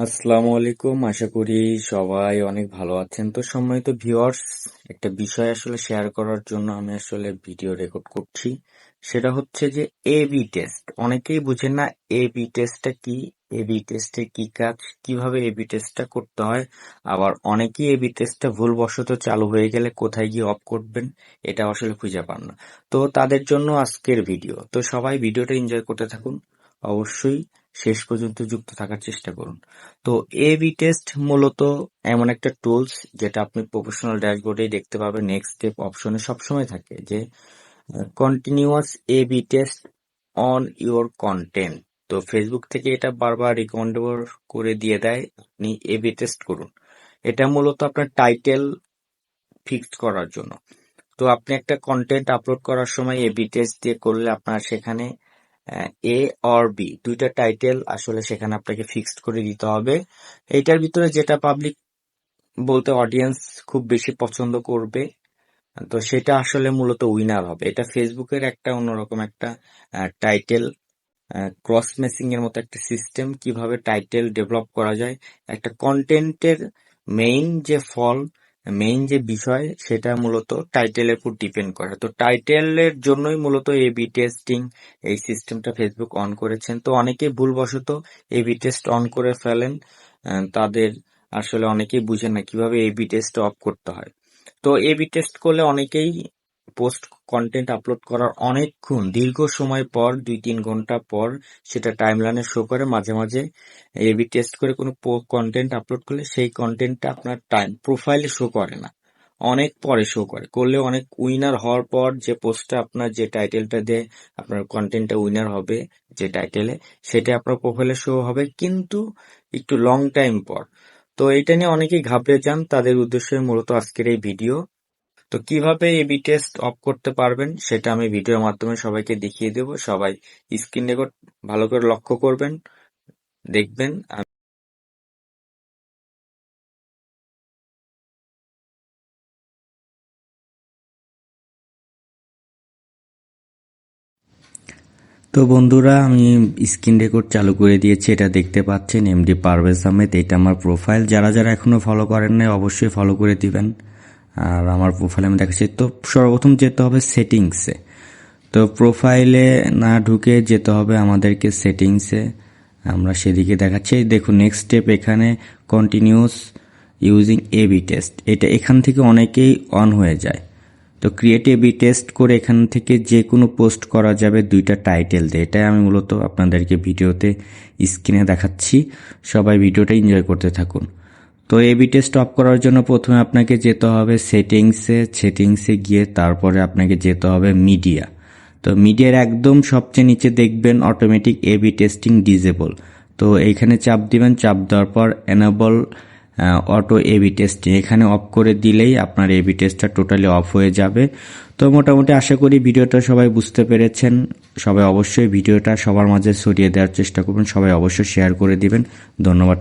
আসসালামু আলাইকুম। আশা করি সবাই অনেক ভালো আছেন। তো সম্মানিত ভিউয়ার্স, একটা বিষয় আসলে শেয়ার করার জন্য আমি আসলে ভিডিও রেকর্ড করছি। সেটা হচ্ছে যে এবি টেস্ট। অনেকেই বুঝেন না এবি টেস্টটা কি, এবি টেস্টে কি কাজ, কিভাবে এবি টেস্টটা করতে হয়। আবার অনেকেই এবি টেস্টটা ভুলবশত চালু হয়ে গেলে কোথায় গিয়ে অফ করবেন এটা আসলে খুঁজে পান না। তো তাদের জন্য আজকের ভিডিও। তো সবাই ভিডিওটা এনজয় করতে থাকুন। অবশ্যই শেষ পর্যন্ত যুক্ত থাকার চেষ্টা করুন। তো এবি টেস্ট মূলত এমন একটা টুলস যেটা আপনি প্রফেশনাল ড্যাশবোর্ডে দেখতে পাবেন। নেক্সট স্টেপ অপশনে সবসময় থাকে যে continuous AB test on your content. তো ফেসবুক থেকে এটা বারবার রিকমেন্ড করে দিয়ে দেয় আপনি এবি টেস্ট করুন। এটা মূলত আপনার টাইটেল ফিক্সড করার জন্য। তো আপনি একটা কন্টেন্ট আপলোড করার সময় এবি টেস্ট দিয়ে করলে আপনার সেখানে এ অর বি দুইটা টাইটেল আসলে সেখানে আপনাকে ফিক্সড করে দিতে হবে। এইটার ভিতরে যেটা পাবলিক বলতে অডিয়েন্স খুব বেশি পছন্দ করবে, তো সেটা আসলে মূলত উইনার হবে। এটা ফেসবুকের একটা অন্যরকম একটা টাইটেল ক্রস ম্যাচিং এর মতো একটা সিস্টেম। কিভাবে টাইটেল ডেভেলপ করা যায়, একটা কন্টেন্টের মেইন যে ফল, মেইন যে বিষয়, সেটা মূলত টাইটেলের উপর ডিপেন্ড করে। তো টাইটেলের জন্যই মূলত এবি টেস্টিং এই সিস্টেমটা ফেসবুক অন করেছেন। তো অনেকেই ভুলবশত এবি টেস্ট অন করে ফেলেন। তাদের আসলে অনেকেই বুঝেন না কিভাবে এবি টেস্ট অফ করতে হয়। তো এবি টেস্ট করলে অনেকেই পোস্ট কন্টেন্ট আপলোড করার অনেকক্ষণ দীর্ঘ সময় পর 2-3 ঘন্টা পর সেটা টাইমলাইনে শো করে। মাঝে মাঝে এবি টেস্ট করে কোনো কন্টেন্ট আপলোড করলে সেই কন্টেন্টটা আপনার টাইম প্রোফাইলে শো করে না, অনেক পরে শো করে। করলে অনেক উইনার হওয়ার পর যে পোস্টটা আপনার যে টাইটেলটা দিয়ে আপনার কন্টেন্টটা উইনার হবে, যে টাইটেলে সেটা আপনার প্রোফাইলে শো হবে, কিন্তু একটু লং টাইম পর। তো এটা নিয়ে অনেকেই ঘাবড়ে যান, তাদের উদ্দেশ্যে মূলত আজকের এই ভিডিও। তো কিভাবে এবি টেস্ট অফ করতে পারবেন সেটা আমি ভিডিওর মাধ্যমে সবাইকে দেখিয়ে দেব। সবাই স্ক্রিন রেকর্ড ভালো করে লক্ষ্য করবেন, দেখবেন। তো বন্ধুরা, আমি স্ক্রিন রেকর্ড চালু করে দিয়েছি, এটা দেখতে পাচ্ছেন এমডি পারভেজ আহমেদ। এটা আমার প্রোফাইল। যারা যারা এখনো ফলো করেন নাই অবশ্যই ফলো করে দিবেন। আর আমার প্রোফাইলে আমি দেখাচ্ছি। তো সর্বপ্রথম যেতে হবে সেটিংসে। তো প্রোফাইলে না ঢুকে যেতে হবে আমাদেরকে সেটিংসে। আমরা সেদিকে দেখাচ্ছি। দেখুন নেক্সট স্টেপ, এখানে কন্টিনিউস ইউজিং এবি টেস্ট, এটা এখান থেকে অনেকেই অন হয়ে যায়। তো ক্রিয়েট এবি টেস্ট করে এখান থেকে যে কোনো পোস্ট করা যাবে দুইটা টাইটেল দিয়ে। এটাই আমি মূলত আপনাদেরকে ভিডিওতে স্ক্রিনে দেখাচ্ছি। সবাই ভিডিওটা এনজয় করতে থাকুন। তো এবি টেস্ট অফ করার জন্য প্রথমে আপনাকে যেতে হবে সেটিংসে গিয়ে তারপরে আপনাকে যেতে হবে মিডিয়া। তো মিডিয়ার একদম সবচেয়ে নিচে দেখবেন অটোমেটিক এবি টেস্টিং ডিজেবল। তো এইখানে চাপ দিবেন। চাপ দেওয়ার পর এনেবল অটো এবি টেস্টিং এখানে অফ করে দিলেই আপনার এবি টেস্টটা টোটালি অফ হয়ে যাবে। তো মোটামুটি আশা করি ভিডিওটা সবাই বুঝতে পেরেছেন। সবাই অবশ্যই ভিডিওটা সবার মাঝে ছড়িয়ে দেওয়ার চেষ্টা করবেন। সবাই অবশ্যই শেয়ার করে দিবেন। ধন্যবাদ।